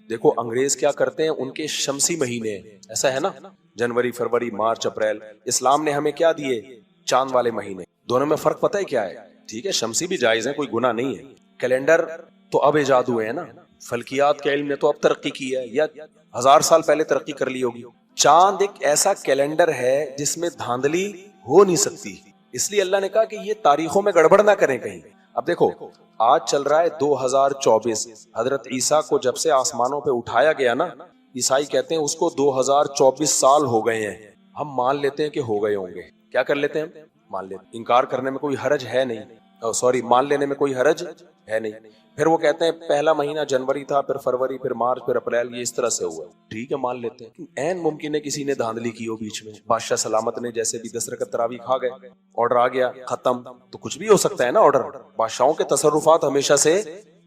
دیکھو انگریز کیا کرتے ہیں، ان کے شمسی مہینے ایسا ہے نا، جنوری فروری مارچ اپریل، اسلام نے ہمیں کیا دیے، چاند والے مہینے. دونوں میں فرق پتہ ہے کیا ہے؟ ٹھیک ہے شمسی بھی جائز ہے، کوئی گناہ نہیں ہے. کیلنڈر تو اب ایجاد ہوئے ہیں نا، فلکیات کے علم نے تو اب ترقی کی ہے، یا 1000 سال پہلے ترقی کر لی ہوگی. چاند ایک ایسا کیلنڈر ہے جس میں دھاندلی ہو نہیں سکتی، اس لیے اللہ نے کہا کہ یہ تاریخوں میں گڑبڑ نہ کریں کہیں. اب دیکھو آج چل رہا ہے 2024، حضرت عیسیٰ کو جب سے آسمانوں پہ اٹھایا گیا نا، عیسائی کہتے ہیں اس کو 2024 سال ہو گئے ہیں. ہم مان لیتے ہیں کہ ہو گئے ہوں گے. کیا کر لیتے ہیں؟ مان لیتے. انکار کرنے میں کوئی حرج ہے نہیں، سوری مان لینے میں کوئی حرج ہے نہیں. پھر وہ کہتے ہیں پہلا مہینہ جنوری تھا، پھر فروری، پھر مارچ، پھر اپریل، یہ اس طرح سے ہوا. ٹھیک ہے مان لیتے ہیں. عین ممکن ہے کسی نے دھاندلی کی ہو بیچ میں، بادشاہ سلامت نے جیسے بھی 10 رکعت تراویح کھا گئے، آرڈر آ گیا ختم. تو کچھ بھی ہو سکتا ہے نا آرڈر. بادشاہوں کے تصرفات ہمیشہ سے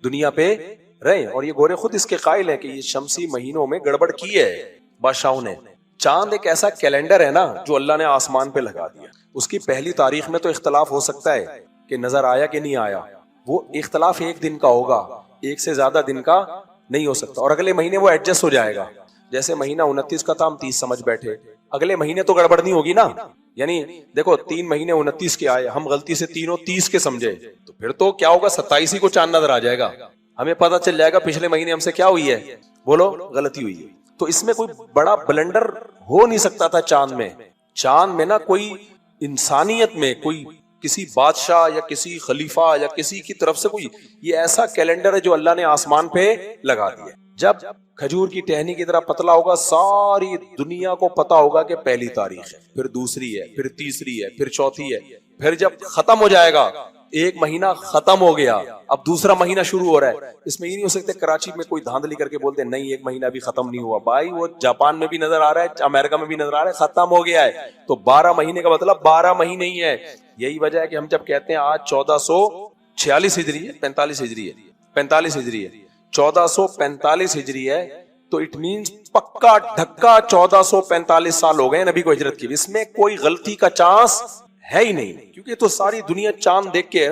دنیا پہ رہے، اور یہ گورے خود اس کے قائل ہیں کہ یہ شمسی مہینوں میں گڑبڑ کی ہے بادشاہوں نے. چاند ایک ایسا کیلنڈر ہے نا جو اللہ نے آسمان پہ لگا دیا. اس کی پہلی تاریخ میں تو اختلاف ہو سکتا ہے کہ نظر آیا کہ نہیں آیا، وہ اختلاف ایک دن کا ہوگا، ایک سے زیادہ دن کا نہیں ہو سکتا. اور اگلے مہینے وہ ایڈجسٹ ہو جائے گا. جیسے مہینہ 29 کا تھا ہم 30 سمجھ بیٹھے، اگلے مہینے تو گڑبڑ نہیں ہوگی نا. یعنی دیکھو 3 مہینے 29 کے آئے، ہم غلطی سے تینوں 30 کے سمجھے، تو پھر تو کیا ہوگا 27 کو چاند نظر آ جائے گا. ہمیں پتہ چل جائے گا پچھلے مہینے ہم سے کیا ہوئی ہے، بولو غلطی ہوئی ہے. تو اس میں کوئی بڑا بلنڈر ہو نہیں سکتا تھا. چاند میں نا کوئی انسانیت میں کوئی کسی بادشاہ یا کسی خلیفہ یا کسی کی طرف سے کوئی، یہ ایسا کیلنڈر ہے جو اللہ نے آسمان پہ لگا دیا. جب کھجور کی ٹہنی کی طرح پتلا ہوگا، ساری دنیا کو پتا ہوگا کہ پہلی تاریخ ہے، پھر دوسری ہے، پھر تیسری ہے، پھر چوتھی ہے. پھر جب ختم ہو جائے گا، ایک مہینہ ختم ہو گیا، اب دوسرا مہینہ شروع ہو رہا ہے. اس میں یہ نہیں ہو سکتے کراچی میں کوئی دھاندلی کر کے بولتے نہیں ایک مہینہ بھی ختم نہیں ہوا. بھائی وہ جاپان میں بھی نظر آ رہا ہے، امریکہ میں بھی نظر آ رہا ہے، ختم ہو گیا ہے. تو 12 مہینے کا مطلب 12 مہینے ہی ہے. یہی وجہ ہے کہ ہم جب کہتے ہیں آج 1446 ہجری ہے، 45 ہجری ہے، 45 ہجری ہے، 1445 ہجری ہے، تو اٹ مینز پکا ڈھکا 1445 سال ہو گئے نبی کو ہجرت کی. اس میں کوئی غلطی کا چانس ہے ہی نہیں، کیونکہ تو ساری دنیا چاند دیکھ کے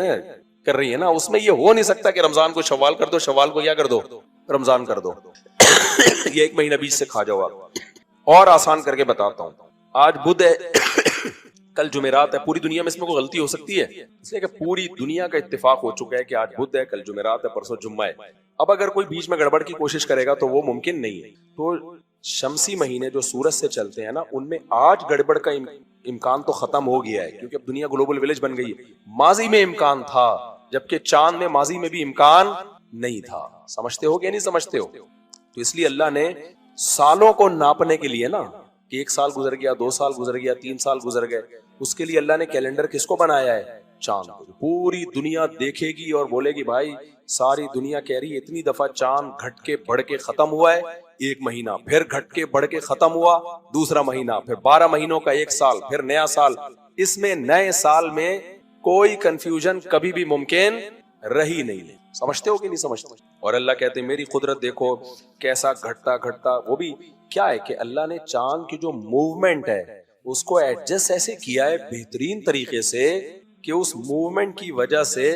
کر رہی ہے نا. اس میں یہ ہو نہیں سکتا کہ رمضان کو شوال کر دو، شوال کو کیا کر دو، رمضان کر دو. یہ ایک مہینہ بیچ سے کھا جاؤ. اور آسان کر کے بتاتا ہوں. آج بدھ ہے، کل جمعرات ہے. پوری دنیا میں اس میں کوئی غلطی ہو سکتی ہے؟ اس لیے کہ پوری دنیا کا اتفاق ہو چکا ہے کہ آج بدھ ہے، کل جمعرات ہے، پرسوں جمعہ ہے. اب اگر کوئی بیچ میں گڑبڑ کی کوشش کرے گا تو وہ ممکن نہیں ہے. تو شمسی مہینے جو سورج سے چلتے ہیں نا، ان میں آج گڑبڑ کا امکان تو ختم ہو گیا ہے، کیونکہ اب دنیا گلوبل ولیج بن گئی ہے. ماضی میں امکان تھا، جبکہ چاند میں ماضی میں بھی امکان نہیں تھا. سمجھتے ہو کہ نہیں سمجھتے ہو؟ تو اس لیے اللہ نے سالوں کو ناپنے کے لیے نا، کہ 1 سال گزر گیا، 2 سال گزر گیا، 3 سال گزر گئے، اس کے لیے اللہ نے کیلنڈر کس کو بنایا ہے؟ چاند کو. پوری دنیا دیکھے گی اور بولے گی بھائی ساری دنیا کہہ رہی ہے اتنی دفعہ چاند گھٹ کے بڑھ کے ختم ہوا ہے، ایک مہینہ، پھر گھٹ کے بڑھ کے ختم ہوا دوسرا مہینہ، پھر 12 مہینوں کا 1 سال، پھر نیا سال. اس میں نئے سال میں کوئی کنفیوژن کبھی بھی ممکن رہی نہیں. سمجھتے ہو کہ نہیں سمجھتے؟ اور اللہ کہتے ہیں میری قدرت دیکھو کیسا گھٹتا گھٹتا. وہ بھی کیا ہے کہ اللہ نے چاند کی جو موومنٹ ہے اس کو ایڈجسٹ ایسے کیا ہے بہترین طریقے سے کہ اس موومنٹ کی وجہ سے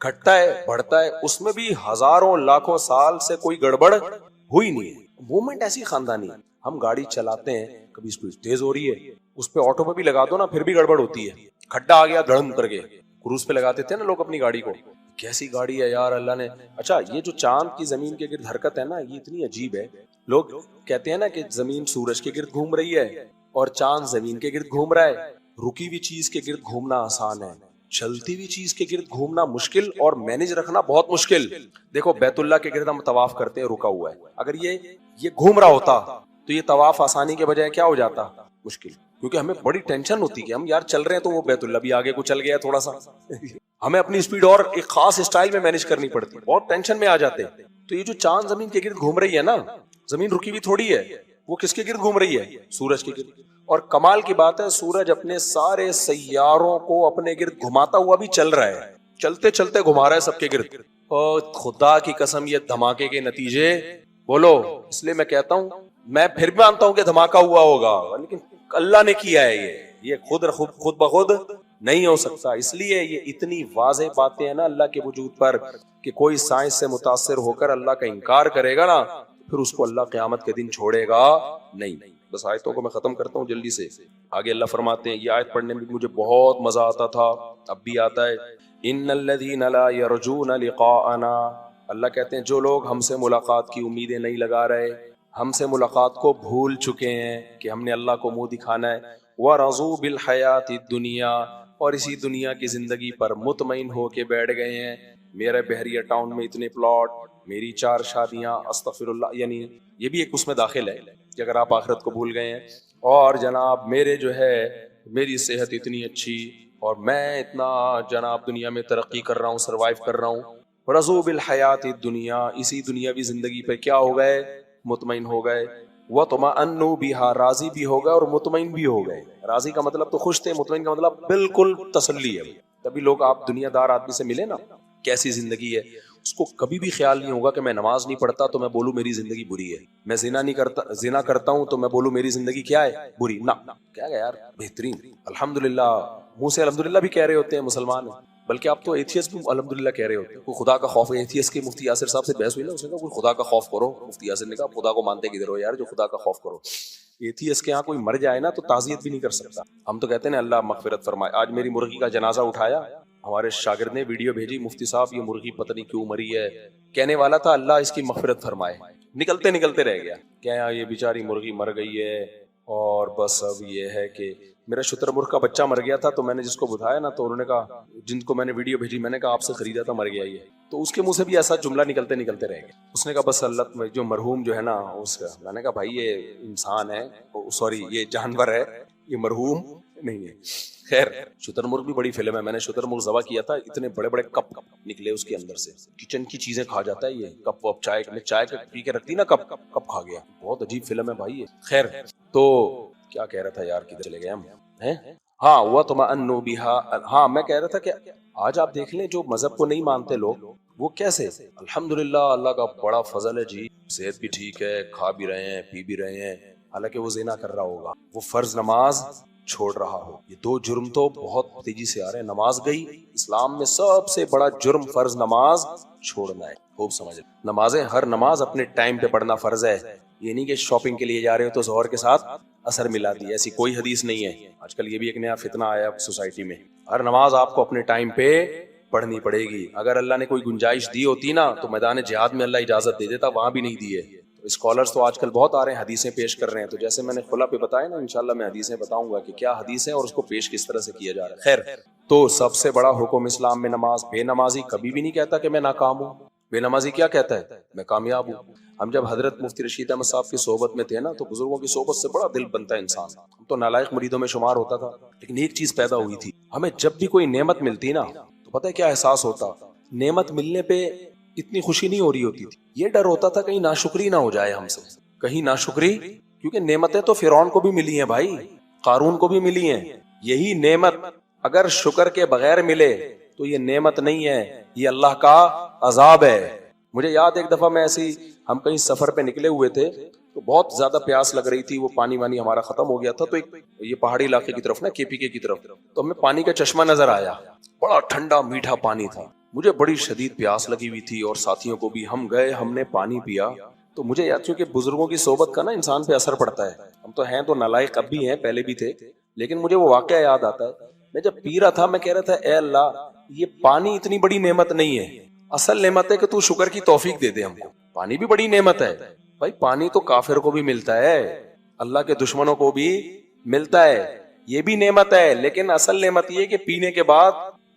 گھٹتا ہے بڑھتا ہے، اس میں بھی ہزاروں لاکھوں سال سے کوئی گڑبڑ ہوئی نہیں ہے. موومنٹ ایسی خاندانی ہے. ہم گاڑی چلاتے ہیں، کبھی اسپیڈ تیز ہو رہی ہے، اس پہ آٹو پہ بھی لگا دو نا پھر بھی گڑبڑ ہوتی ہے. کھڈا آ گیا دھڑم کر کے. کروز پہ لگاتے تھے نا لوگ اپنی گاڑی کو. کیسی گاڑی ہے یار اللہ نے. اچھا یہ جو چاند کی زمین کے گرد حرکت ہے نا، یہ اتنی عجیب ہے. لوگ کہتے ہیں نا کہ زمین سورج کے گرد گھوم رہی ہے اور چاند زمین کے گرد گھوم رہا ہے. رکی ہوئی چیز کے گرد گھومنا آسان ہے، چلتی ہوئی چیز کے گرد گھومنا مشکل اور مینج رکھنا بہت مشکل. دیکھو بیت اللہ کے گرد ہم طواف کرتے ہیں، رکا ہوا ہے. اگر یہ گھوم رہا ہوتا تو یہ طواف آسانی کے بجائے کیا ہو جاتا؟ مشکل. کیونکہ ہمیں بڑی ٹینشن ہوتی کہ ہم یار چل رہے ہیں تو وہ بیت اللہ بھی آگے کو چل گیا تھوڑا سا. ہمیں اپنی سپیڈ اور ایک خاص اسٹائل میں مینج کرنی پڑتی، بہت ٹینشن میں آ جاتے. تو یہ جو چاند زمین کے گرد گھوم رہی ہے نا، زمین رکی ہوئی تھوڑی ہے، وہ کس کے گرد گھوم رہی ہے؟ سورج کے گرد. اور کمال کی بات ہے سورج اپنے سارے سیاروں کو اپنے گرد گھماتا ہوا بھی چل رہا ہے، چلتے چلتے گھما رہا ہے سب کے گرد. اور خدا کی قسم یہ دھماکے کے نتیجے بولو. اس لیے میں کہتا ہوں، میں پھر بھی مانتا ہوں کہ دھماکہ ہوا ہوگا، لیکن اللہ نے کیا ہے. یہ خود بخود نہیں ہو سکتا. اس لیے یہ اتنی واضح باتیں ہیں نا اللہ کے وجود پر کہ کوئی سائنس سے متاثر ہو کر اللہ کا انکار کرے گا نا، پھر اس کو اللہ قیامت کے دن چھوڑے گا نہیں. بس آیتوں کو میں ختم کرتا ہوں جلدی سے. آگے اللہ فرماتے ہیں, یہ آیت پڑھنے میں مجھے بہت مزہ آتا تھا, اب بھی آتا ہے. ان الذین لا یرجون لقاءنا, اللہ کہتے ہیں جو لوگ ہم سے ملاقات کی امیدیں نہیں لگا رہے, ہم سے ملاقات کو بھول چکے ہیں کہ ہم نے اللہ کو منہ دکھانا ہے, وَرَضُوا بِالْحَيَاةِ الدُّنْيَا, اور اسی دنیا کی زندگی پر مطمئن ہو کے بیٹھ گئے ہیں. میرے بحریہ ٹاؤن میں اتنے پلاٹ, میری 4 شادیاں, استغفر اللہ, یعنی یہ بھی ایک اس میں داخل ہے کہ اگر آپ آخرت کو بھول گئے ہیں, اور جناب میرے جو ہے میری صحت اتنی اچھی, اور میں اتنا جناب دنیا میں ترقی کر رہا ہوں, سروائیو کر رہا ہوں. رضو بالحیات الدنیا, اسی دنیاوی زندگی پہ کیا ہو گئے, مطمئن ہو گئے. وَطْمَأَنُّوا بِهَا, راضی بھی ہو گئے اور مطمئن بھی ہو گئے. راضی کا مطلب تو خوش تھے, مطمئن کا مطلب بالکل تسلی ہے. تبھی لوگ آپ دنیا دار آدمی سے ملے نا, کیسی زندگی ہے, اس کو کبھی بھی خیال نہیں ہوگا کہ میں نماز نہیں پڑھتا تو میں بولوں میری زندگی بری ہے, میں زنا کرتا ہوں تو میں بولوں میری زندگی کیا ہے, بری. نہ, کیا گیا یار, بہترین, الحمدللہ, منہ سے الحمدللہ بھی کہہ رہے ہوتے ہیں مسلمان ہیں, بلکہ آپ تو ایتھیسٹ بھی الحمدللہ کہہ رہے ہوتے ہیں. کوئی خدا کا خوف ہے, ایتھیسٹ کے مفتی یاسر صاحب سے بحث ہوئی نا, اس نے کہا کوئی خدا کا خوف کرو. مفتی یاسر نے کہا خدا کو مانتے کدھر ہو یار جو خدا کا خوف کرو. ایتھیسٹ کے یہاں کوئی مر جائے نا تو تعزیت بھی نہیں کر سکتا. ہم تو کہتے ہیں اللہ مغفرت فرمائے. آج میری مرغی کا جنازہ اٹھایا, ہمارے شاگرد نے ویڈیو بھیجی, مفتی صاحب یہ مرغی پتہ نہیں کیوں مری ہے, کہنے والا تھا اللہ اس کی مغفرت فرمائے, نکلتے رہ گیا کیا یہ بیچاری مرغی مر گئی ہے, اور بس اب یہ ہے کہ میرا شتر مرغ کا بچہ مر گیا تھا, تو میں نے جس کو بتایا نا تو انہوں نے کہا, جن کو میں نے ویڈیو بھیجی, میں نے کہا آپ سے خریدا تھا مر گیا یہ, تو اس کے منہ سے بھی ایسا جملہ نکلتے رہ گیا. اس نے کہا بس اللہ جو مرحوم جو ہے نا اس کا, میں نے کہا بھائی یہ انسان ہے, سوری یہ جانور ہے, یہ مرحوم نہیں ہے. خیر, شتر مرغ بھی بڑی فلم ہے, میں نے شتر مرغ ذبح کیا تھا, اتنے بڑے بڑے کپ نکلے اس کے اندر سے, کچن کی چیزیں کھا جاتا ہے یہ, کپ وپ چائے میں چائے پی کے رکھتی نا کپ کھا گیا, بہت عجیب فلم ہے بھائی یہ. خیر, تو کیا کہہ رہا تھا یار, کدھر چلے گئے ہم ہیں. ہاں, وَطْمَأَنُّوا بِهَا, ہاں میں کہہ رہا تھا کہ آج آپ دیکھ لیں جو مذہب کو نہیں مانتے لوگ, وہ کیسے, الحمدللہ اللہ کا بڑا فضل ہے جی, صحت بھی ٹھیک ہے, کھا بھی رہے ہیں, پی بھی رہے ہیں, حالانکہ وہ زنا کر رہا ہوگا, وہ فرض نماز چھوڑ رہا ہو. یہ 2 جرم تو بہت تیزی سے آ رہے ہیں. نماز گئی, اسلام میں سب سے بڑا جرم فرض نماز چھوڑنا ہے. خوب سمجھ, نمازیں ہر نماز اپنے ٹائم پہ پڑھنا فرض ہے. یہ نہیں کہ شاپنگ کے لیے جا رہے ہو تو ظہر کے ساتھ اثر ملا دی, ایسی کوئی حدیث نہیں ہے. آج کل یہ بھی ایک نیا فتنہ آیا سوسائٹی میں, ہر نماز آپ کو اپنے ٹائم پہ پڑھنی پڑے گی. اگر اللہ نے کوئی گنجائش دی ہوتی نا تو میدان جہاد میں اللہ اجازت دے دیتا, وہاں بھی نہیں دی ہے. اسکالرز تو آج کل بہت آ رہے ہیں, حدیثیں پیش کر رہے ہیں, تو جیسے میں نے خلا پہ بتایا نا, انشاءاللہ میں حدیثیں بتاؤں گا کہ کیا حدیث ہے اور اس کو پیش کس طرح سے کیا جا رہا ہے. خیر, تو سب سے بڑا حکم اسلام میں نماز. بے نمازی کبھی بھی نہیں کہتا کہ میں ناکام ہوں, بے نمازی کیا کہتا ہے, میں کامیاب ہوں. ہم جب حضرت مفتی رشید احمد صاحب کی صحبت میں تھے نا, تو بزرگوں کی صحبت سے بڑا دل بنتا ہے انسان. ہم تو نالائق مریدوں میں شمار ہوتا تھا, لیکن ایک چیز پیدا ہوئی تھی, ہمیں جب بھی کوئی نعمت ملتی نا تو پتہ ہے کیا احساس ہوتا, نعمت ملنے پہ اتنی خوشی نہیں ہو رہی ہوتی تھی, یہ ڈر ہوتا تھا کہیں ناشکری نہ ہو جائے ہم سے, کہیں ناشکری, کیونکہ نعمتیں تو فرعون کو بھی ملی ہیں بھائی, قارون کو بھی ملی ہیں. یہی نعمت اگر شکر کے بغیر ملے تو یہ نعمت نہیں ہے, یہ اللہ کا عذاب ہے. مجھے یاد ایک دفعہ میں ایسی, ہم کہیں سفر پہ نکلے ہوئے تھے, تو بہت زیادہ پیاس لگ رہی تھی, وہ پانی وانی ہمارا ختم ہو گیا تھا, تو ایک یہ پہاڑی علاقے کی طرف نا, کے پی کے کی طرف, تو ہمیں پانی کا چشمہ نظر آیا, بڑا ٹھنڈا میٹھا پانی تھا. مجھے بڑی شدید پیاس لگی ہوئی تھی اور ساتھیوں کو بھی. ہم گئے, ہم نے پانی پیا, تو مجھے یاد, چونکہ بزرگوں کی صحبت کا نا انسان پہ اثر پڑتا ہے, ہم تو ہیں تو نالائق اب بھی ہیں, پہلے بھی تھے, لیکن مجھے وہ واقعہ یاد آتا ہے. میں جب پی رہا تھا, میں کہہ رہا تھا اے اللہ, یہ پانی اتنی بڑی نعمت نہیں ہے, اصل نعمت ہے کہ تو شکر کی توفیق دے دے ہم کو. پانی بھی بڑی نعمت ہے بھائی, پانی تو کافر کو بھی ملتا ہے, اللہ کے دشمنوں کو بھی ملتا ہے, یہ بھی نعمت ہے, لیکن اصل نعمت یہ کہ پینے کے بعد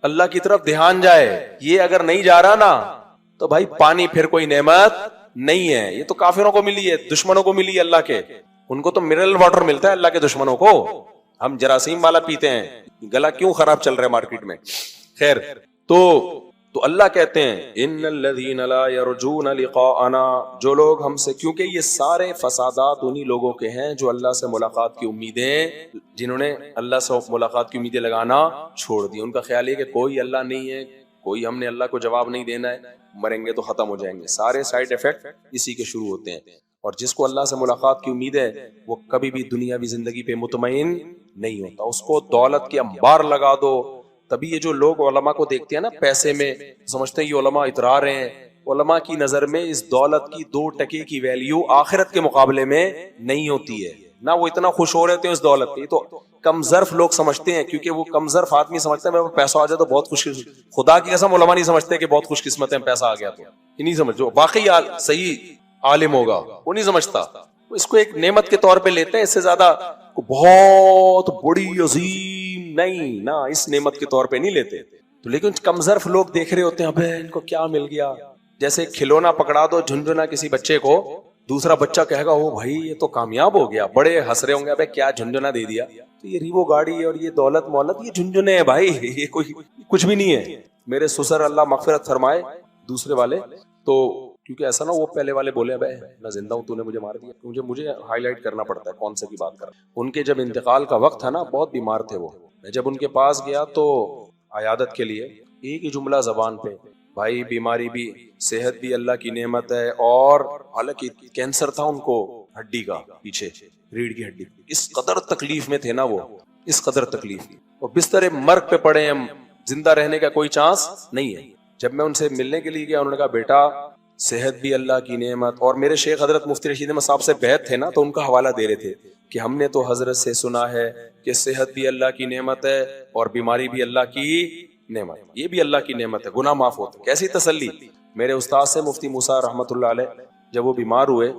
اللہ کی طرف دھیان جائے. یہ اگر نہیں جا رہا نا تو بھائی پانی پھر کوئی نعمت نہیں ہے. یہ تو کافروں کو ملی ہے, دشمنوں کو ملی ہے اللہ کے, ان کو تو منرل واٹر ملتا ہے, اللہ کے دشمنوں کو ہم جراثیم والا پیتے ہیں. گلا کیوں خراب چل رہا ہے مارکیٹ میں. خیر, تو اللہ کہتے ہیں ان الذین لا یرجون لقاءنا, جو لوگ ہم سے, کیونکہ یہ سارے فسادات انہی لوگوں کے ہیں جو اللہ سے ملاقات کی امیدیں, جنہوں نے اللہ سے ملاقات کی امیدیں لگانا چھوڑ دی. ان کا خیال ہے کہ کوئی اللہ نہیں ہے, کوئی ہم نے اللہ کو جواب نہیں دینا ہے, مریں گے تو ختم ہو جائیں گے. سارے سائیڈ ایفیکٹ اسی کے شروع ہوتے ہیں. اور جس کو اللہ سے ملاقات کی امید ہے وہ کبھی بھی دنیاوی زندگی پہ مطمئن نہیں ہوتا. اس کو دولت کے انبار لگا دو. تبھی یہ جو لوگ علماء کو دیکھتے ہیں نا پیسے میں, سمجھتے ہیں یہ علماء اترا رہے ہیں, علماء کی نظر میں اس دولت کی 2 ٹکے کی ویلیو آخرت کے مقابلے میں نہیں ہوتی ہے. نہ وہ اتنا خوش ہو رہے تھے اس دولت پہ. تو کم ظرف لوگ سمجھتے ہیں, کیونکہ وہ کم ظرف آدمی سمجھتے ہیں میرے پاس پیسہ آ جائے تو بہت خوش. خدا کی قسم علماء نہیں سمجھتے کہ بہت خوش قسمت ہے پیسہ آ گیا تو. یہ نہیں سمجھو واقعی صحیح عالم ہوگا وہ نہیں سمجھتا, اس کو ایک نعمت کے طور پہ لیتے ہیں. اس سے زیادہ بہت بڑی عظیم نہیں, نہ اس نعمت کے طور پہ نہیں لیتے. تو لیکن کم ظرف لوگ دیکھ رہے ہوتے ہیں ابے ان کو کیا مل گیا. جیسے کھلونا پکڑا دو جھنجھنا کسی بچے کو, دوسرا بچہ کہے گا او بھائی یہ تو کامیاب ہو گیا, بڑے ہنس رہے ہوں گے ابے کیا جھنجھنا دے دیا. تو یہ ریوو گاڑی اور یہ دولت مولت یہ جھنجھنے ہیں بھائی, یہ کوئی کچھ بھی نہیں ہے. میرے سسر اللہ مغفرت فرمائے دوسرے والے, تو کیونکہ ایسا نہ وہ پہلے والے بولے بھائی میں زندہ ہوں تو نے مجھے مار دیا, مجھے ہائی لائٹ کرنا پڑتا ہے کون سے کی بات کر. ان کے جب انتقال کا وقت تھا نا, بہت بیمار تھے وہ. میں جب ان کے پاس گیا تو عیادت کے لیے, ایک ہی جملہ زبان پہ, بھائی بیماری بھی صحت بھی اللہ کی نعمت ہے, اور حالانکہ کینسر تھا ان کو ہڈی کا پیچھے ریڑھ کی ہڈی. اس قدر تکلیف میں تھے نا وہ, اس قدر تکلیف, اور بستر مرگ پہ پڑے ہیں, زندہ رہنے کا کوئی چانس نہیں ہے. جب میں ان سے ملنے کے لیے گیا انہوں نے کہا بیٹا صحت بھی اللہ کی نعمت, اور میرے شیخ حضرت مفتی رشید احمد صاحب سے بیعت تھے نا, تو ان کا حوالہ دے رہے تھے کہ ہم نے تو حضرت سے سنا ہے کہ صحت بھی اللہ کی نعمت ہے اور بیماری بھی اللہ کی نعمت, یہ بھی اللہ کی نعمت ہے, گناہ معاف ہوتے. کیسی تسلی. میرے استاد سے مفتی موسیٰ رحمۃ اللہ علیہ, جب وہ بیمار ہوئے,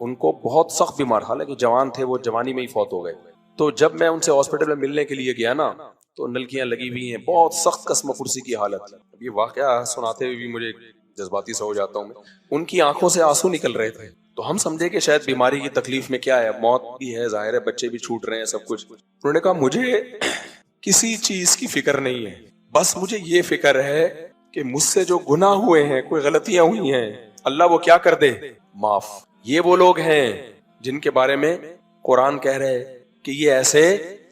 ان کو بہت سخت بیمار, حالانکہ جوان تھے وہ, جوانی میں ہی فوت ہو گئے. تو جب میں ان سے ہاسپٹل میں ملنے کے لیے گیا نا, تو نلکیاں لگی ہوئی ہیں, بہت سخت قسم کرسی کی حالت. اب یہ واقعہ سناتے ہوئے بھی مجھے جذباتی سا ہو جاتا ہوں میں. ان کی آنکھوں سے آنسو نکل رہے تھے, تو ہم سمجھے کہ شاید بیماری کی تکلیف میں کیا ہے, موت بھی ہے ظاہر ہے, بچے بھی چھوٹ رہے ہیں, سب کچھ. انہوں نے کہا مجھے کسی چیز کی فکر نہیں ہے, بس مجھے یہ فکر ہے کہ مجھ سے جو گناہ ہوئے ہیں, کوئی غلطیاں ہوئی ہیں, اللہ وہ کیا کر دے, معاف. یہ وہ لوگ ہیں جن کے بارے میں قرآن کہہ رہے کہ یہ ایسے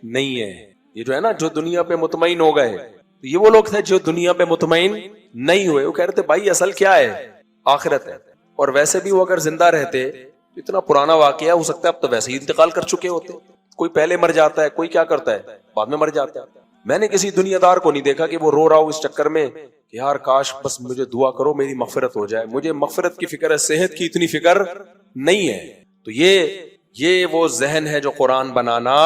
نہیں ہے. یہ جو ہے نا جو دنیا پہ مطمئن ہو گئے, یہ وہ لوگ تھے جو دنیا پہ مطمئن نہیں ہوئے. وہ کہہ رہے تھے بھائی اصل کیا ہے, آخرت ہے. اور ویسے بھی وہ اگر زندہ رہتے, اتنا پرانا واقعہ ہو سکتا ہے اب تو ویسے ہی انتقال کر چکے ہوتے. کوئی پہلے مر جاتا ہے, کوئی کیا کرتا ہے بعد میں مر جاتا ہے. میں نے کسی دنیا دار کو نہیں دیکھا کہ وہ رو رہا ہو اس چکر میں کہ یار کاش بس مجھے دعا کرو میری مغفرت ہو جائے. مجھے مغفرت کی فکر ہے, صحت کی اتنی فکر نہیں ہے. تو یہ وہ ذہن ہے جو قرآن بنانا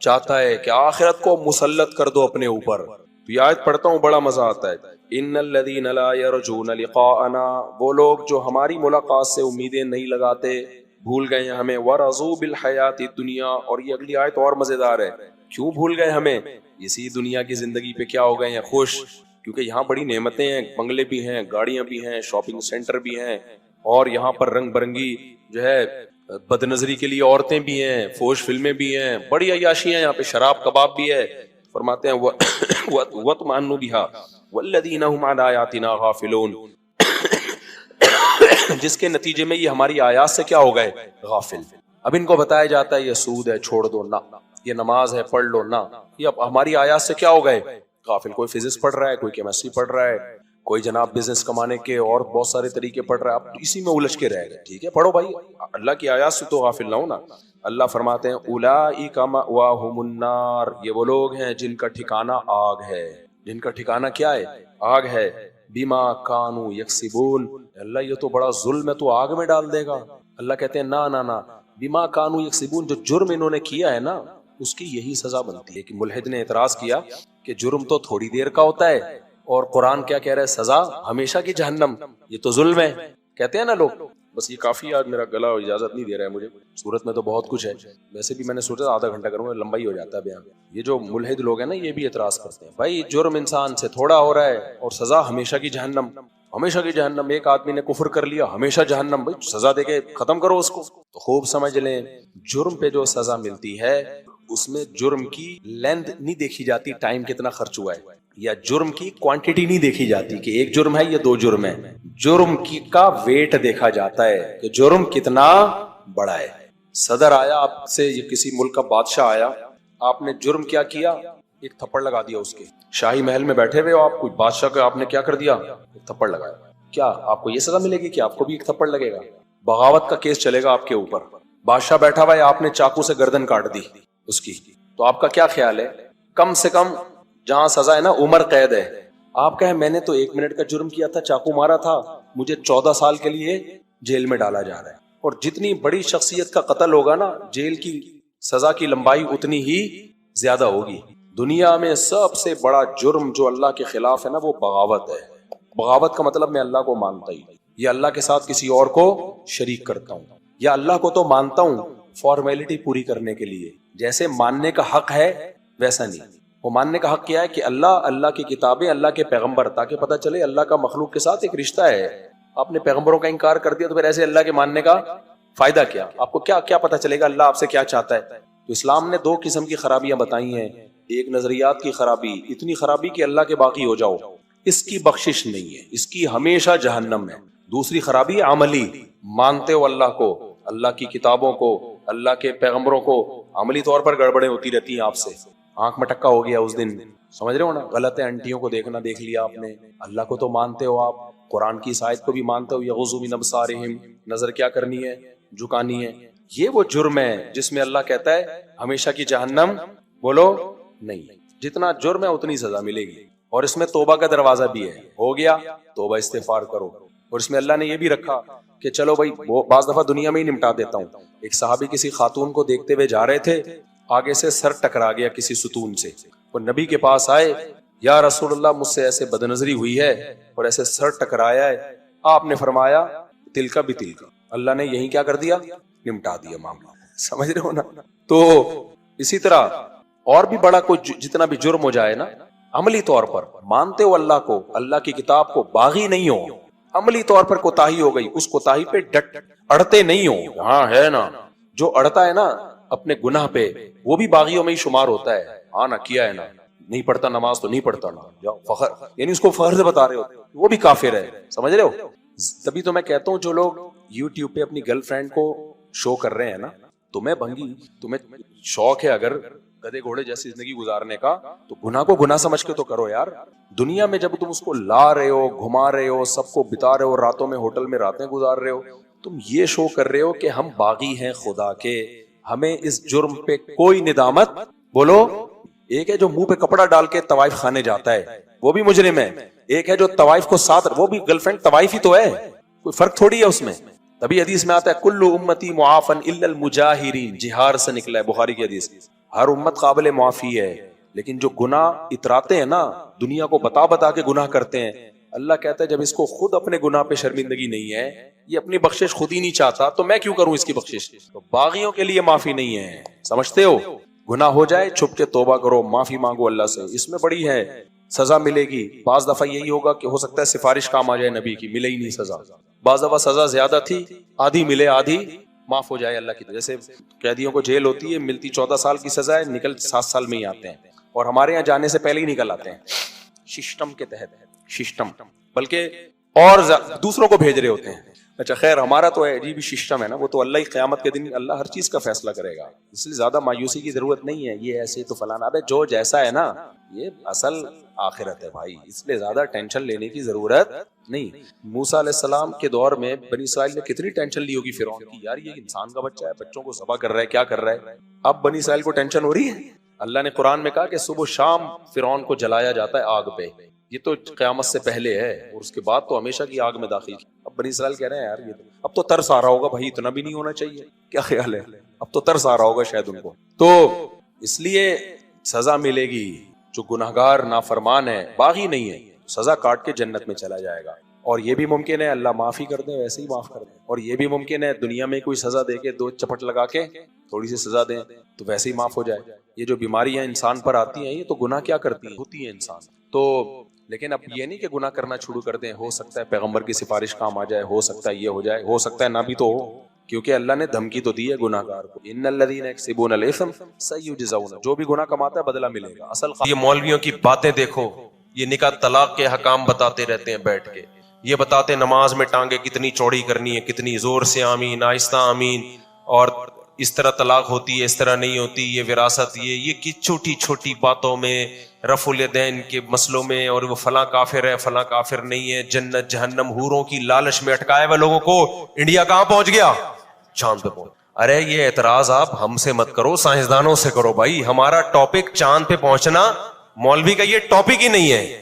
چاہتا ہے کہ آخرت کو مسلط کر دو اپنے اوپر. تو یہ آیت پڑھتا ہوں بڑا مزہ آتا ہے. ان الذین لا یرجون لقاءنا, وہ لوگ جو ہماری ملاقات سے امیدیں نہیں لگاتے, بھول گئے ہیں ہمیں. ورضوا بالحیات الدنیا, اور یہ اگلی آیت اور مزیدار ہے. کیوں بھول گئے ہمیں, اسی دنیا کی زندگی پہ کیا ہو گئے ہیں, خوش. کیونکہ یہاں بڑی نعمتیں ہیں, بنگلے بھی ہیں, گاڑیاں بھی ہیں, شاپنگ سینٹر بھی ہیں, اور یہاں پر رنگ برنگی جو ہے بد نظری کے لیے عورتیں بھی ہیں, فوش فلمیں بھی ہیں, بڑی عیاشی ہیں, یہاں پہ شراب کباب بھی ہے. فرماتے ہیں وَاطْمَأَنُّوا بِهَا وَالَّذِينَ هُمْ عَنْ آيَاتِنَا غَافِلُونَ, جس کے نتیجے میں یہ ہماری آیات سے کیا ہو گئے, غافل. اب ان کو بتایا جاتا ہے یہ سود ہے چھوڑ دو, نہ. یہ نماز ہے پڑھ لو, نہ. یہ اب ہماری آیات سے کیا ہو گئے, غافل. کوئی فزکس پڑھ رہا ہے, کوئی کیمسٹری پڑھ رہا ہے, کوئی جناب بزنس کمانے کے اور بہت سارے طریقے پڑھ رہا ہے, اب اسی میں الجھ کے رہ گئے. ٹھیک ہے پڑھو بھائی, اللہ کی آیات سے تو غافل نہ ہونا. اللہ فرماتے ہیں اولئک مأواہم النار, یہ وہ لوگ ہیں جن کا ٹھکانہ آگ ہے. جن کا ٹھکانہ کیا ہے, آگ ہے. بما کانوا یکسبون, اللہ یہ تو بڑا ظلم ہے, تو آگ میں ڈال دے گا. اللہ کہتے ہیں نہ, بما کانوا یکسبون, جو جرم انہوں نے کیا ہے نا اس کی یہی سزا بنتی ہے. کہ ملحد نے اعتراض کیا کہ جرم تو تھوڑی دیر کا ہوتا ہے, اور قرآن کیا کہہ رہا ہے, سزا ہمیشہ کی جہنم, یہ تو ظلم ہے. کہتے ہیں نا لوگ. بس یہ کافی, آج میرا گلا اجازت نہیں دے رہا ہے مجھے, صورت میں تو بہت کچھ ہے. ویسے بھی میں نے سوچا آدھا گھنٹہ کروں گا, لمبا ہی ہو جاتا ہے بیان. یہ جو ملحد لوگ ہیں نا یہ بھی اعتراض کرتے ہیں بھائی جرم انسان سے تھوڑا ہو رہا ہے اور سزا ہمیشہ کی جہنم, ہمیشہ کی جہنم. ایک آدمی نے کفر کر لیا, ہمیشہ جہنم, بھائی سزا دے کے ختم کرو اس کو. تو خوب سمجھ لیں, جرم پہ جو سزا ملتی ہے اس میں جرم کی لینتھ نہیں دیکھی جاتی, ٹائم کتنا خرچ ہوا ہے, یا جرم کی کوانٹٹی نہیں دیکھی جاتی کہ ایک جرم ہے یا 2 جرم ہے. جرم کی کا ویٹ دیکھا جاتا ہے کہ جرم کتنا بڑا ہے. صدر آیا آپ سے, یہ کسی ملک کا بادشاہ آیا, آپ نے جرم کیا کیا, ایک تھپڑ لگا دیا اس کے. شاہی محل میں بیٹھے ہوئے آپ, کوئی بادشاہ کا آپ نے کیا کر دیا, ایک تھپڑ لگایا. کیا آپ کو یہ سزا ملے گی کہ آپ کو بھی ایک تھپڑ لگے گا؟ بغاوت کا کیس چلے گا آپ کے اوپر. بادشاہ بیٹھا ہوا ہے, آپ نے چاقو سے گردن کاٹ دی اس کی, تو آپ کا کیا خیال ہے؟ کم سے کم جہاں سزا ہے نا عمر قید ہے. آپ کہیں میں نے تو 1 منٹ کا جرم کیا تھا, چاقو مارا تھا, مجھے 14 سال کے لیے جیل میں ڈالا جا رہا ہے. اور جتنی بڑی شخصیت کا قتل ہوگا نا، جیل کی سزا کی لمبائی اتنی ہی زیادہ ہوگی. دنیا میں سب سے بڑا جرم جو اللہ کے خلاف ہے نا، وہ بغاوت ہے. بغاوت کا مطلب میں اللہ کو مانتا ہی یا اللہ کے ساتھ کسی اور کو شریک کرتا ہوں، یا اللہ کو تو مانتا ہوں فارمیلٹی پوری کرنے کے لیے. جیسے ماننے کا حق ہے ویسا نہیں. وہ ماننے کا حق کیا ہے کہ اللہ کی کتابیں، اللہ کے پیغمبر، تاکہ پتہ چلے اللہ کا مخلوق کے ساتھ ایک رشتہ ہے. آپ نے پیغمبروں کا انکار کر دیا تو پھر ایسے اللہ کے ماننے کا فائدہ کیا؟ آپ کو کیا پتہ چلے گا اللہ آپ سے کیا چاہتا ہے؟ تو اسلام نے 2 قسم کی خرابیاں بتائی ہیں. ایک نظریات کی خرابی، اتنی خرابی کہ اللہ کے باقی ہو جاؤ، اس کی بخشش نہیں ہے، اس کی ہمیشہ جہنم ہے. دوسری خرابی عملی، مانتے ہو اللہ کو، اللہ کی کتابوں کو، اللہ کے پیغمبروں کو، عملی طور پر گڑبڑیں ہوتی رہتی ہیں آپ سے. آنکھ میں ٹکا ہو گیا اس دن، سمجھ رہے ہو نا، غلط ہے، انٹیوں کو دیکھ لیا آپ نے. اللہ کو تو مانتے ہو آپ، قرآن کی اس آیت کو بھی مانتے ہو، یغضوا من ابصارہم، نظر کیا کرنی ہے؟ جھکانی ہے. یہ وہ جرم ہے جس میں اللہ کہتا ہے ہمیشہ کی جہنم. بولو نہیں. جتنا جرم ہے اتنی سزا ملے گی. اور اس میں توبہ کا دروازہ بھی ہے. ہو گیا توبہ استغفار کرو. اور اس میں اللہ نے یہ بھی رکھا کہ چلو بھائی بعض دفعہ دنیا میں ہی نمٹا دیتا ہوں. ایک صحابی کسی خاتون کو دیکھتے ہوئے جا رہے تھے، آگے سے سر ٹکرا گیا کسی ستون سے. وہ نبی کے پاس آئے، یا رسول اللہ مجھ سے ایسے بدنظری ہوئی ہے اور ایسے سر ٹکرایا ہے. آپ نے فرمایا تل کا بھی تل کا. اللہ نے یہی کیا کر دیا؟ نمٹا دیا معاملہ. سمجھ رہے ہو نا؟ تو اسی طرح اور بھی بڑا کوئی جتنا بھی جرم ہو جائے نا، عملی طور پر مانتے ہو اللہ کو، اللہ کی کتاب کو، باغی نہیں ہو، عملی طور پر کوتاہی ہو گئی، اس کوتاہی پہ اڑتے نہیں ہو. ہاں ہے نا، جو اڑتا ہے نا اپنے گناہ پہ، وہ بھی باغیوں میں ہی شمار ہوتا ہے. ہاں نا، کیا ہے نا، نہیں پڑھتا نماز تو نہیں پڑھتا نا، جاؤ فخر، یعنی اس کو فخر سے بتا رہے ہو، وہ بھی کافر ہے. سمجھ رہے ہو؟ تبھی تو میں کہتا ہوں جو لوگ یوٹیوب پہ اپنی گرل فرینڈ کو شو کر رہے ہیں نا، تمہیں بھنگی، تمہیں شوق ہے اگر گدے گھوڑے جیسی زندگی گزارنے کا، تو گناہ کو گناہ سمجھ کے تو کرو یار. دنیا میں جب تم اس کو لا رہے ہو، گھما رہے ہو، سب کو بتا رہے ہو، راتوں میں ہوٹل میں راتیں گزار رہے ہو، تم یہ شو کر رہے ہو کہ ہم باغی ہیں خدا کے، ہمیں اس جرم پہ کوئی ندامت. بولو. ایک ہے جو منہ پہ کپڑا ڈال کے طوائف خانے جاتا ہے، وہ بھی مجرم ہے. ایک ہے جو طوائف کو ساتھ، وہ بھی گرل فرینڈ طوائف ہی تو ہے، کوئی فرق تھوڑی ہے اس میں. تبھی حدیث میں آتا ہے کل امتی معافن الا المجاہرین، جہار سے نکلا ہے، بخاری کی حدیث. ہر امت قابل معافی ہے، لیکن جو گناہ اتراتے ہیں نا، دنیا کو بتا کے گناہ کرتے ہیں، اللہ کہتا ہے جب اس کو خود اپنے گناہ پہ شرمندگی نہیں ہے، یہ اپنی بخشش خود ہی نہیں چاہتا، تو میں کیوں کروں اس کی بخشش؟ تو باغیوں کے لیے معافی نہیں ہے. سمجھتے ہو؟ گناہ ہو جائے چھپ کے توبہ کرو، معافی مانگو اللہ سے، اس میں بڑی ہے سزا ملے گی. بعض دفعہ یہی ہوگا کہ ہو سکتا ہے سفارش کام آ جائے نبی کی، ملے ہی نہیں سزا. بعض دفعہ سزا زیادہ تھی، آدھی ملے، آدھی معاف ہو جائے اللہ کی. جیسے قیدیوں کو جیل ہوتی ہے، ملتی 14 سال کی سزا ہے، نکل 7 سال میں ہی آتے ہیں، اور ہمارے یہاں جانے سے پہلے ہی نکل آتے ہیں سسٹم کے تحت. سسٹم بلکہ اور دوسروں کو بھیج رہے ہوتے ہیں. اچھا خیر، ہمارا تو عجیب ہی سسٹم ہے نا، وہ تو اللہ ہی قیامت کے دن اللہ ہر چیز کا فیصلہ کرے گا، اس لیے زیادہ مایوسی کی ضرورت نہیں ہے. یہ ایسے تو فلانا، ابے جو جیسا ہے نا، یہ اصل آخرت ہے بھائی، اس لیے زیادہ ٹینشن لینے کی ضرورت نہیں. موسیٰ علیہ السلام کے دور میں بنی اسرائیل نے کتنی ٹینشن لی ہوگی فرعون کی، یار یہ انسان کا بچہ ہے، بچوں کو ذبح کر رہا ہے، کیا کر رہا ہے. اب بنی اسرائیل کو ٹینشن ہو رہی ہے. اللہ نے قرآن میں کہا کہ صبح و شام فرعون کو جلایا جاتا ہے آگ پہ. یہ تو قیامت سے پہلے ہے، اور اس کے بعد تو ہمیشہ کی آگ میں داخل. اب بنی اسرائیل کہہ رہے ہیں یار یہ تو اب تو ترس آ رہا ہوگا بھائی، اتنا بھی نہیں ہونا چاہیے، کیا خیال ہے؟ اب تو ترس آ رہا ہوگا شاید ان کو. تو اس لیے سزا ملے گی. جو گناہگار نافرمان ہے، باغی نہیں ہے، سزا کاٹ کے جنت میں چلا جائے گا. اور یہ بھی ممکن ہے اللہ معافی کر دیں، ویسے ہی معاف کر دیں. اور یہ بھی ممکن ہے دنیا میں کوئی سزا دے کے 2 چپٹ لگا کے تھوڑی سی سزا دیں تو ویسے ہی معاف ہو جائے. یہ جو بیماریاں انسان پر آتی ہیں، یہ تو گناہ کیا کرتی ہیں، ہوتی ہیں انسان. تو لیکن اب یہ نہیں کہ گناہ کرنا شروع کر دیں. ہو سکتا ہے پیغمبر کی سفارش کام آ جائے، ہو سکتا ہے یہ ہو جائے، ہو سکتا ہے نہ بھی تو ہو، کیونکہ اللہ نے دھمکی تو دی ہے گناہ گار کو، ان الذین یکسبون الاثم سیجزون، جو بھی گناہ کماتا ہے بدلہ ملے گا. اصل یہ مولویوں کی باتیں دیکھو، یہ نکاح طلاق کے حکام بتاتے رہتے ہیں بیٹھ کے، یہ بتاتے نماز میں ٹانگیں کتنی چوڑی کرنی ہے، کتنی زور سے آمین، آہستہ آمین، اور اس طرح طلاق ہوتی ہے، اس طرح نہیں ہوتی، یہ وراثت، یہ کی چھوٹی چھوٹی باتوں میں، رفع الیدین کے مسئلوں میں، اور وہ فلاں کافر ہے، فلاں کافر نہیں ہے، جنت جہنم حوروں کی لالچ میں اٹکائے ہوئے لوگوں کو انڈیا کہاں پہنچ گیا؟ چاند پہ پہنچ. ارے یہ اعتراض آپ ہم سے مت کرو، سائنسدانوں سے کرو بھائی. ہمارا ٹاپک چاند پہ پہنچنا، مولوی کا یہ ٹاپک ہی نہیں ہے.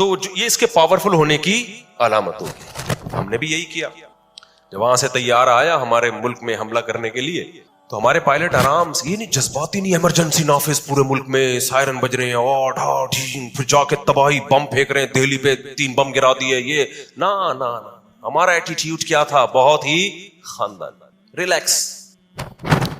تو یہ اس کے پاورفل ہونے کی علامت ہوگی. ہم نے بھی یہی کیا. جب وہاں سے تیار آیا ہمارے ملک میں حملہ کرنے کے لیے تو ہمارے پائلٹ آرام سے, یہ نہیں جذباتی نہیں, ایمرجنسی نافذ پورے ملک میں سائرن بج رہے ہیں, پھر جا کے تباہی بم پھینک رہے ہیں, دہلی پہ 3 بم گرا دیے, یہ نا. ہمارا ایٹیٹیوڈ کیا تھا؟ بہت ہی خاندان, ریلیکس.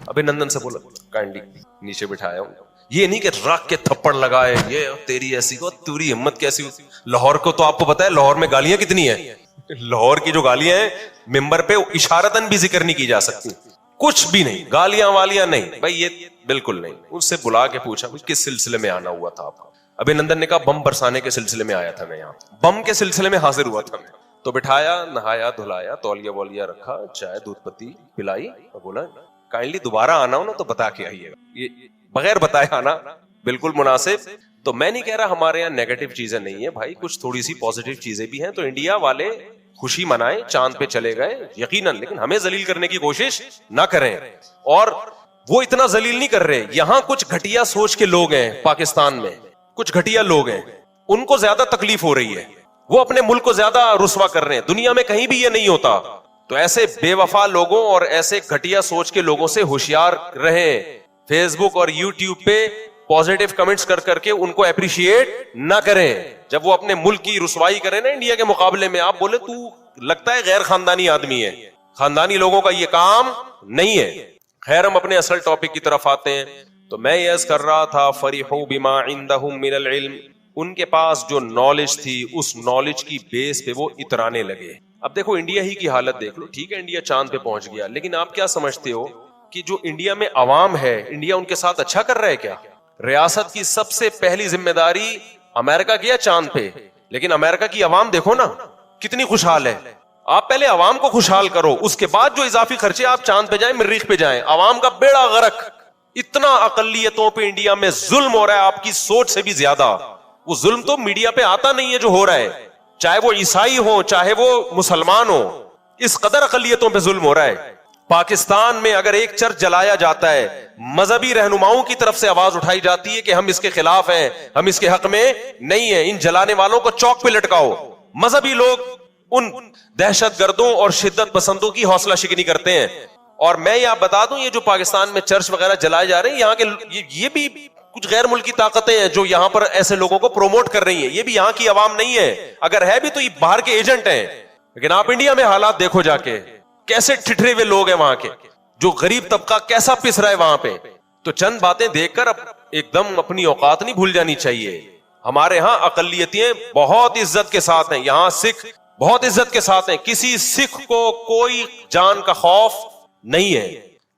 ابھینندن سے بولا کائنڈلی نیچے بٹھایا ہوں. یہ نہیں کہ رکھ کے تھپڑ لگائے, یہ تیری ایسی ہو, تیری ہمت کیسی ہو. لاہور کو تو آپ کو پتا ہے لاہور میں گالیاں کتنی ہیں. لاہور کی جو گالیاں ہیں ممبر پہ اشارتاً بھی ذکر نہیں کی جا سکتی, کچھ بھی نہیں, گالیاں والیاں نہیں بھائی, یہ بالکل نہیں. اس سے بلا کے پوچھا کس سلسلے میں آنا ہوا تھا آپ کا؟ ابھینندن نے کہا بم برسانے کے سلسلے میں آیا تھا میں, یہاں بم کے سلسلے میں حاضر ہوا تھا میں. تو بٹھایا, نہایا دھلایا, تولیہ وولیا رکھا, چائے دودھ پتی پلائی, اور بولا کائنڈلی دوبارہ آنا ہو نا تو بتا کے آئیے گا. یہ بغیر بتائے آنا بالکل مناسب. تو میں نہیں کہہ رہا ہمارے یہاں نیگیٹو چیزیں نہیں ہیں بھائی, کچھ تھوڑی سی پازیٹیو چیزیں بھی ہیں. تو انڈیا والے خوشی منائیں, چاند پہ چلے گئے یقیناً, لیکن ہمیں ذلیل کرنے کی کوشش نہ کریں. اور وہ اتنا ذلیل نہیں کر رہے. یہاں کچھ گھٹیا سوچ کے لوگ ہیں پاکستان میں, کچھ گھٹیا لوگ ہیں, ان کو زیادہ تکلیف ہو رہی ہے, وہ اپنے ملک کو زیادہ رسوا کر رہے ہیں. دنیا میں کہیں بھی یہ نہیں ہوتا. تو ایسے بے وفا لوگوں اور ایسے گھٹیا سوچ کے لوگوں سے ہوشیار رہیں. فیس بک اور یوٹیوب پہ پازیٹیو کمنٹس کر کے ان کو اپریشیٹ نہ کریں. جب وہ اپنے ملک کی رسوائی کریں نا انڈیا کے مقابلے میں, آپ بولے تو لگتا ہے غیر خاندانی آدمی ہے. خاندانی لوگوں کا یہ کام نہیں ہے. خیر ہم اپنے اصل ٹاپک کی طرف آتے ہیں. تو میں یہ عرض کر رہا تھا فریحوا بما عندهم من العلم, ان کے پاس جو نالج تھی اس نالج کی بیس پہ وہ اترانے لگے. اب دیکھو انڈیا ہی کی حالت دیکھ لو. ٹھیک ہے انڈیا چاند پہ پہنچ گیا, لیکن آپ کیا سمجھتے ہو کہ جو انڈیا میں عوام ہے, انڈیا ان کے ساتھ اچھا کر رہا ہے کیا؟ ریاست کی سب سے پہلی ذمہ داری امریکہ گیا چاند پہ, لیکن امریکہ کی عوام دیکھو نا کتنی خوشحال ہے. آپ پہلے عوام کو خوشحال کرو, اس کے بعد جو اضافی خرچے آپ چاند پہ جائیں, مریخ پہ جائیں. عوام کا بیڑا غرق. اتنا اقلیتوں پہ انڈیا میں ظلم ہو رہا ہے آپ کی سوچ سے بھی زیادہ. وہ ظلم تو میڈیا پہ آتا نہیں ہے جو ہو رہا ہے, چاہے وہ عیسائی ہو چاہے وہ مسلمان ہو, اس قدر اقلیتوں پہ ظلم ہو رہا ہے. پاکستان میں اگر ایک چرچ جلایا جاتا ہے, مذہبی رہنماؤں کی طرف سے آواز اٹھائی جاتی ہے کہ ہم اس کے خلاف ہیں, ہم اس کے حق میں نہیں ہیں, ان جلانے والوں کو چوک پہ لٹکاؤ. مذہبی لوگ ان دہشت گردوں اور شدت پسندوں کی حوصلہ شکنی کرتے ہیں. اور میں یہ بتا دوں, یہ جو پاکستان میں چرچ وغیرہ جلائے جا رہے ہیں, یہاں کے یہ بھی کچھ غیر ملکی طاقتیں ہیں جو یہاں پر ایسے لوگوں کو پروموٹ کر رہی ہیں. یہ بھی یہاں کی عوام نہیں ہے, اگر ہے بھی تو یہ باہر کے ایجنٹ ہیں. لیکن آپ انڈیا میں حالات دیکھو جا کے, کیسے ٹھٹرے ہوئے لوگ ہیں وہاں کے, جو غریب طبقہ کیسا پس رہا ہے وہاں پہ. تو چند باتیں دیکھ کر اب ایک دم اپنی اوقات نہیں بھول جانی چاہیے. ہمارے ہاں اقلیتیں بہت عزت کے ساتھ ہیں, یہاں سکھ بہت عزت کے ساتھ ہیں. کسی سکھ کو کوئی جان کا خوف نہیں ہے,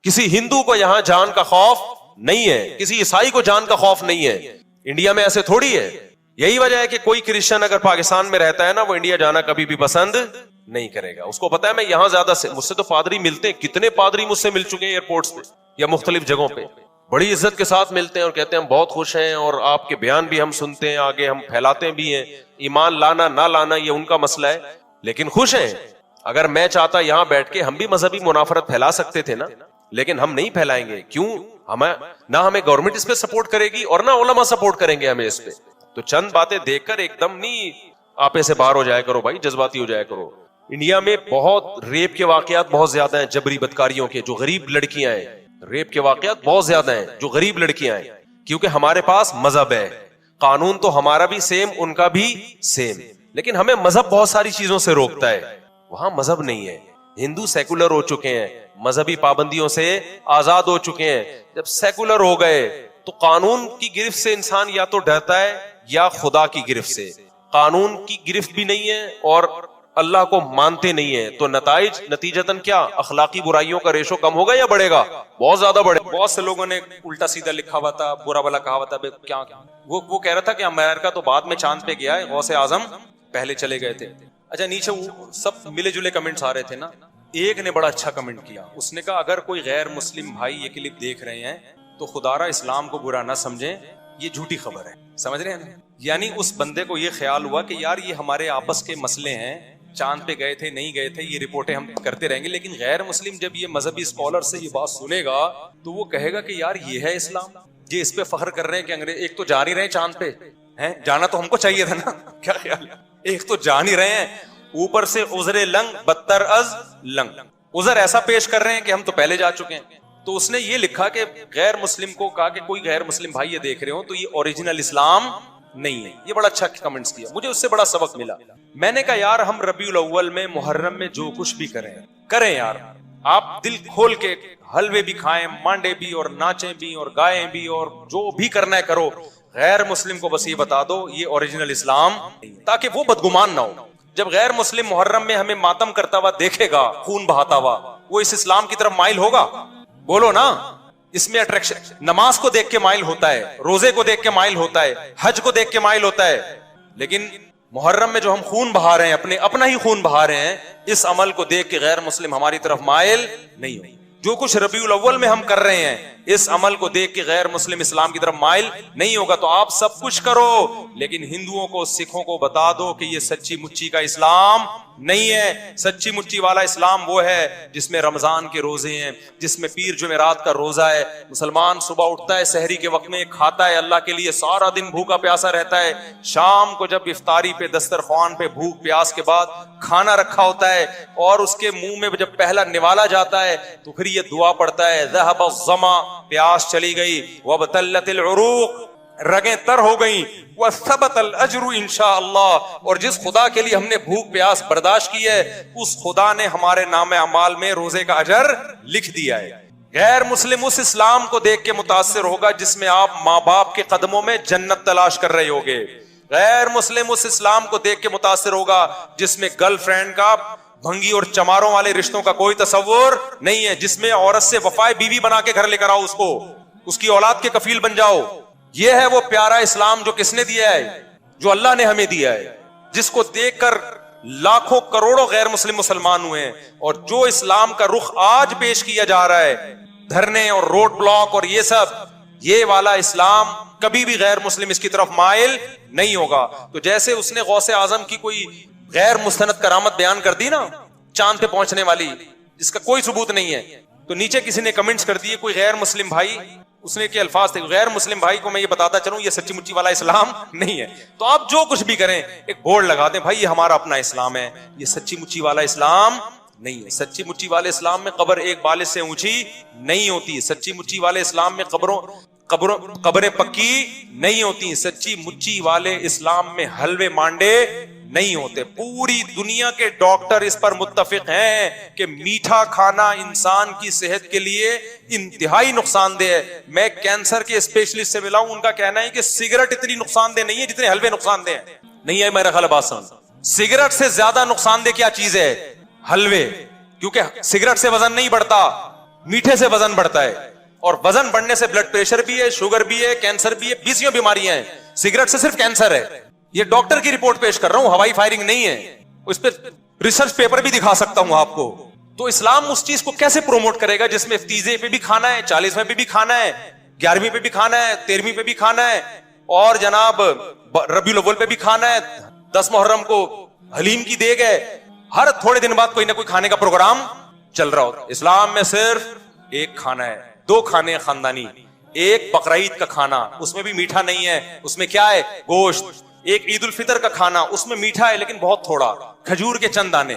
کسی ہندو کو یہاں جان کا خوف نہیں ہے, کسی عیسائی کو جان کا خوف نہیں ہے. انڈیا میں ایسے تھوڑی ہے. یہی وجہ ہے کہ کوئی کرسچن اگر پاکستان میں رہتا ہے نا, وہ انڈیا جانا کبھی بھی پسند نہیں کرے گا. اس کو پتا ہے میں یہاں زیادہ سے, مجھ سے تو پادری ملتے ہیں, کتنے پادری مجھ سے مل چکے ہیں ایئرپورٹس پہ یا مختلف جگہوں پہ, بڑی عزت کے ساتھ ملتے ہیں اور کہتے ہیں ہم بہت خوش ہیں اور آپ کے بیان بھی ہم سنتے ہیں, آگے ہم پھیلاتے بھی ہیں. ایمان لانا نہ لانا یہ ان کا مسئلہ ہے, لیکن خوش ہیں. اگر میں چاہتا یہاں بیٹھ کے ہم بھی مذہبی منافرت پھیلا سکتے تھے نا, لیکن ہم نہیں پھیلائیں گے. کیوں؟ نہ ہمیں گورنمنٹ اس پہ سپورٹ کرے گی اور نہ علماء سپورٹ کریں گے ہمیں اس پہ. تو چند باتیں دیکھ کر ایک دم نہیں آپے سے باہر ہو جایا کرو بھائی, جذباتی ہو جایا کرو. انڈیا میں بہت ریپ کے واقعات بہت زیادہ ہیں, جبری بدکاریوں کے, جو غریب لڑکیاں ہیں. ریپ کے واقعات بہت زیادہ ہیں جو غریب لڑکیاں ہیں, کیونکہ ہمارے پاس مذہب ہے. قانون تو ہمارا بھی سیم, ان کا بھی سیم, لیکن ہمیں مذہب بہت ساری چیزوں سے روکتا ہے. وہاں مذہب نہیں ہے. ہندو سیکولر ہو چکے ہیں, مذہبی پابندیوں سے آزاد ہو چکے ہیں. جب سیکولر ہو گئے تو قانون کی گرفت سے انسان یا تو ڈرتا ہے یا خدا کی گرفت سے. قانون کی گرفت بھی نہیں ہے اور اللہ کو مانتے نہیں ہیں, تو نتیجتاً کیا اخلاقی برائیوں کا ریشو کم ہوگا یا بڑھے گا؟ بہت زیادہ بڑھے. بہت سے لوگوں نے الٹا سیدھا لکھا ہوا تھا, برا بلا کہا ہوا تھا. کیا وہ کہہ رہا تھا کہ امریکہ تو بعد میں چاند پہ گیا ہے, غوث اعظم پہلے چلے گئے تھے. اچھا نیچے سب ملے جلے کمنٹس آ رہے تھے نا, ایک نے بڑا اچھا کمنٹ کیا. اس نے کہا اگر کوئی غیر مسلم بھائی یہ کلپ دیکھ رہے ہیں تو خدارا اسلام کو برا نہ سمجھیں, یہ جھوٹی خبر ہے. سمجھ رہے ہیں؟ یعنی اس بندے کو یہ خیال ہوا کہ یار یہ ہمارے آپس کے مسئلے ہیں, چاند پہ گئے تھے نہیں گئے تھے یہ رپورٹیں ہم کرتے رہیں گے, لیکن غیر مسلم جب یہ مذہبی اسکالر سے یہ بات سنے گا تو وہ کہے گا کہ یار یہ ہے اسلام, یہ اس پہ فخر کر رہے ہیں کہ انگریز ایک تو جا نہیں رہے چاند پہ, ہیں جانا تو ہم کو چاہیے تھا نا, کیا خیال ہے؟ ایک تو جان ہی رہے ہیں, اوپر سے عذر لنگ بدتر از لنگ, عذر ایسا پیش کر رہے ہیں کہ ہم تو پہلے جا چکے ہیں. تو اس نے یہ لکھا کہ غیر مسلم کو کہا کہ کوئی غیر مسلم بھائی یہ دیکھ رہے ہو تو یہ اوریجنل اسلام نہیں ہے. یہ بڑا اچھا کمنٹس کیا, مجھے اس سے بڑا سبق ملا. میں نے کہا یار ہم ربیع الاول میں محرم میں جو کچھ بھی کریں یار, آپ دل کھول کے حلوے بھی کھائیں, مانڈے بھی, اور ناچیں بھی, اور گائیں بھی, اور جو بھی کرنا ہے کرو. غیر مسلم کو بس یہ بتا دو یہ اوریجنل اسلام, تاکہ وہ بدگمان نہ ہو. جب غیر مسلم محرم میں ہمیں ماتم کرتا ہوا دیکھے گا, خون بہاتا ہوا, وہ اس اسلام کی طرف مائل ہوگا؟ بولو نا. اس میں اٹریکشن, نماز کو دیکھ کے مائل ہوتا ہے, روزے کو دیکھ کے مائل ہوتا ہے, حج کو دیکھ کے مائل ہوتا ہے. لیکن محرم میں جو ہم خون بہا رہے ہیں, اپنا ہی خون بہا رہے ہیں, اس عمل کو دیکھ کے غیر مسلم ہماری طرف مائل نہیں ہوئی. جو کچھ ربیع الاول میں ہم کر رہے ہیں, اس عمل کو دیکھ کے غیر مسلم اسلام کی طرف مائل نہیں ہوگا. تو آپ سب کچھ کرو, لیکن ہندوؤں کو, سکھوں کو بتا دو کہ یہ سچی مچی کا اسلام نہیں ہے. سچی مچی والا اسلام وہ ہے جس میں رمضان کے روزے ہیں, جس میں پیر جمعرات کا روزہ ہے. مسلمان صبح اٹھتا ہے, سحری کے وقت میں کھاتا ہے اللہ کے لیے, سارا دن بھوکا پیاسا رہتا ہے. شام کو جب افطاری پہ دسترخوان پہ بھوک پیاس کے بعد کھانا رکھا ہوتا ہے, اور اس کے منہ میں جب پہلا نوالا جاتا ہے تو پھر یہ دعا پڑتا ہے, ذهب الظما, پیاس چلی گئی, وابتلت العروق, رگیں تر ہو گئیں, وثبت الاجر انشاءاللہ, اور جس خدا کے لیے ہم نے بھوک پیاس برداشت کی ہے اس خدا نے ہمارے نام اعمال میں روزے کا اجر لکھ دیا ہے. غیر مسلم اس اسلام کو دیکھ کے متاثر ہوگا جس میں آپ ماں باپ کے قدموں میں جنت تلاش کر رہے ہوگے. غیر مسلم اس اسلام کو دیکھ کے متاثر ہوگا جس میں گرل فرینڈ کا بھنگی اور چماروں والے رشتوں کا کوئی تصور نہیں ہے, جس میں عورت سے وفائے بیوی بنا کے گھر لے کر آؤ, اس کو, اس کی اولاد کے کفیل بن جاؤ. یہ ہے وہ پیارا اسلام جو کس نے دیا ہے, جو اللہ نے ہمیں دیا ہے, جس کو دیکھ کر لاکھوں کروڑوں غیر مسلم مسلمان ہوئے ہیں. اور جو اسلام کا رخ آج پیش کیا جا رہا ہے, دھرنے اور روڈ بلاک اور یہ سب, یہ والا اسلام کبھی بھی غیر مسلم اس کی طرف مائل نہیں ہوگا. تو جیسے اس نے غوث اعظم کی کوئی غیر مستند کرامت بیان کر دی نا, چاند پہ پہنچنے والی, جس کا کوئی ثبوت نہیں ہے, تو نیچے کسی نے کمنٹس کر دیے کوئی غیر مسلم بھائی, اس نے کے الفاظ تھے, غیر مسلم بھائی کو میں یہ بتاتا چلوں یہ سچی مچی والا اسلام نہیں ہے. تو آپ جو کچھ بھی کریں ایک بورڈ لگا دیں, بھائی یہ ہمارا اپنا اسلام ہے, یہ سچی مچی والا اسلام نہیں ہے. سچی مچی والے اسلام میں قبر ایک بالش سے اونچی نہیں ہوتی. سچی مچی والے اسلام میں قبریں پکی نہیں ہوتی. سچی مچی والے اسلام میں حلوے مانڈے نہیں ہوتے. پوری دنیا کے ڈاکٹر اس پر متفق ہیں کہ میٹھا کھانا انسان کی صحت کے لیے انتہائی نقصان دہ ہے. میں کینسر کے اسپیشلسٹ سے ملا ہوں, ان کا کہنا ہے کہ سگریٹ اتنی نقصان دہ نہیں ہے جتنے حلوے نقصان دہ ہیں. نہیں ہے میرا خیال, بات سمجھ, سگریٹ سے زیادہ نقصان دہ کیا چیز ہے؟ حلوے. کیونکہ سگریٹ سے وزن نہیں بڑھتا, میٹھے سے وزن بڑھتا ہے, اور وزن بڑھنے سے بلڈ پریشر بھی ہے, شوگر بھی ہے, کینسر بھی ہے, 20 بیماریاں ہیں. سگریٹ سے صرف کینسر ہے. یہ ڈاکٹر کی رپورٹ پیش کر رہا ہوں, ہوائی فائرنگ نہیں ہے, اس پہ ریسرچ پیپر بھی دکھا سکتا ہوں آپ کو. تو اسلام اس چیز کو کیسے پروموٹ کرے گا جس میں تیزے پہ بھی کھانا ہے, 40ویں پہ بھی کھانا ہے, 11ویں پہ بھی کھانا ہے, 13ویں پہ بھی کھانا ہے, اور جناب ربیع الاول پہ بھی کھانا ہے, 10 محرم کو حلیم کی دیگ ہے, ہر تھوڑے دن بعد کوئی نہ کوئی کھانے کا پروگرام چل رہا ہوتا ہے. اسلام میں صرف ایک کھانا ہے, 2 کھانے خاندانی. ایک بقرعید کا کھانا, اس میں بھی میٹھا نہیں ہے, اس میں کیا ہے؟ گوشت. ایک عید الفطر کا کھانا, اس میں میٹھا ہے لیکن بہت تھوڑا, کھجور کے چند دانے.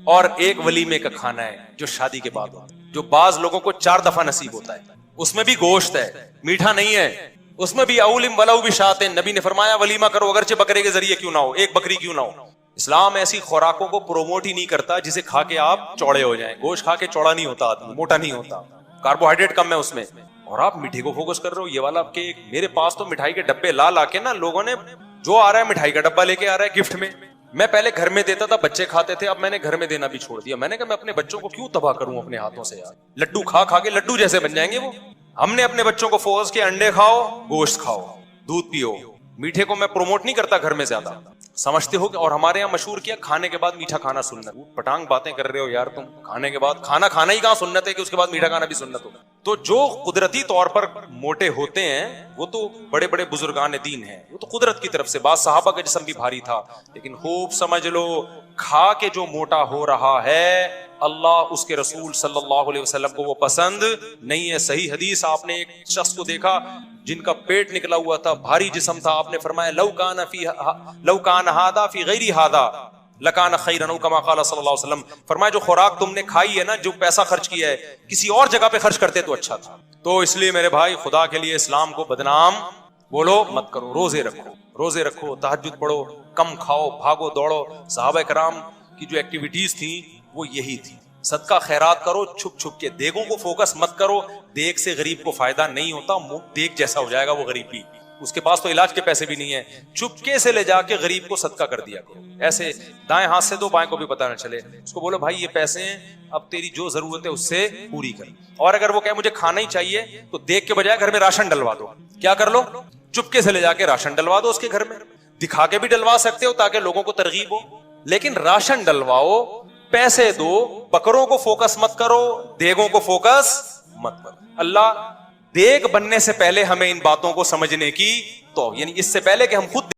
اور ایک ولیمے کا کھانا ہے جو شادی کے بعد ہوتا ہے, جو بعض لوگوں کو 4 دفعہ نصیب ہوتا ہے. اس میں بھی گوشت ہے, میٹھا نہیں ہے. اس میں بھی اولم ولو بشات, نبی نے فرمایا ولیمہ کرو اگرچہ بکرے کے ذریعے کیوں نہ ہو, ایک بکری کیوں نہ ہو. اسلام ایسی خوراکوں کو پروموٹ ہی نہیں کرتا جسے کھا کے آپ چوڑے ہو جائیں. گوشت کھا کے چوڑا نہیں ہوتا آدمی, موٹا نہیں ہوتا, کاربوہائیڈریٹ کم ہے اس میں. اور آپ میٹھے کو فوکس کر رہے ہو. یہ والا کہ میرے پاس تو مٹھائی کے ڈبے لا کے نا لوگوں نے, جو آ رہا ہے مٹھائی کا ڈبہ لے کے آ رہا ہے گفٹ میں. میں پہلے گھر میں دیتا تھا, بچے کھاتے تھے, اب میں نے گھر میں دینا بھی چھوڑ دیا. میں نے کہا میں اپنے بچوں کو کیوں تباہ کروں اپنے ہاتھوں سے یار, لڈو کھا کے لڈو جیسے بن جائیں گے وہ. ہم نے اپنے بچوں کو فورس کے انڈے کھاؤ, گوشت کھاؤ, دودھ پیو. میٹھے کو میں پروموٹ نہیں کرتا گھر میں زیادہ, سمجھتے ہو کہ, اور ہمارے یہاں مشہور کیا کھانے کے بعد میٹھا کھانا سنت. پٹانگ باتیں کر رہے ہو یار تم, کھانے کے بعد کھانا ہی کہاں سنت ہے کہ اس کے بعد میٹھا کھانا بھی سنت ہو. تو جو قدرتی طور پر موٹے ہوتے ہیں وہ تو بڑے بڑے بزرگان دین ہیں, وہ تو قدرت کی طرف سے. بعض صحابہ کا جسم بھی بھاری تھا, لیکن خوب سمجھ لو کھا کے جو موٹا ہو رہا ہے اللہ اس کے رسول صلی اللہ علیہ وسلم کو وہ پسند نہیں ہے. صحیح حدیث, آپ نے ایک شخص کو دیکھا جن کا پیٹ نکلا ہوا تھا, بھاری جسم تھا, آپ نے فرمایا لو کان ہادا فی غیری ہادا لکان خیرن او کما قال صلی اللہ علیہ وسلم, فرمایا جو خوراک تم نے کھائی ہے نا, جو پیسہ خرچ کیا ہے, کسی اور جگہ پہ خرچ کرتے تو اچھا تھا. تو اس لیے میرے بھائی خدا کے لیے اسلام کو بدنام بولو مت کرو. روزے رکھو, روزے رکھو, تہجد پڑھو, کم کھاؤ, بھاگو دوڑو. صحابہ کرام کی جو ایکٹیویٹیز تھیں وہ یہی تھی. صدقہ خیرات کرو چھپ چھپ کے, دیگوں کو فوکس مت کرو. دیگ سے غریب کو فائدہ نہیں ہوتا, دیگ جیسا ہو جائے گا وہ غریب بھی, اس کے پاس تو علاج کے پیسے بھی نہیں ہیں. چپکے سے لے جا کے غریب کو صدقہ کر دیا کرو, ایسے دائیں ہاتھ سے دو, بائیں کو بھی پتہ نہ چلے. اس کو بولو بھائی یہ پیسے ہیں, اب تیری جو ضرورت ہے اس سے پوری کر. اور اگر وہ کہے مجھے کھانا ہی چاہیے تو دیکھ کے بجائے گھر میں راشن ڈلوا دو. کیا کر لو, چپکے سے لے جا کے راشن ڈلوا دو اس کے گھر میں. دکھا کے بھی ڈلوا سکتے ہو تاکہ لوگوں کو ترغیب ہو, لیکن راشن ڈلواؤ, پیسے دو. بکروں کو فوکس مت کرو, دیگوں کو فوکس مت کرو. اللہ دیگ بننے سے پہلے ہمیں ان باتوں کو سمجھنے کی تو, یعنی اس سے پہلے کہ ہم خود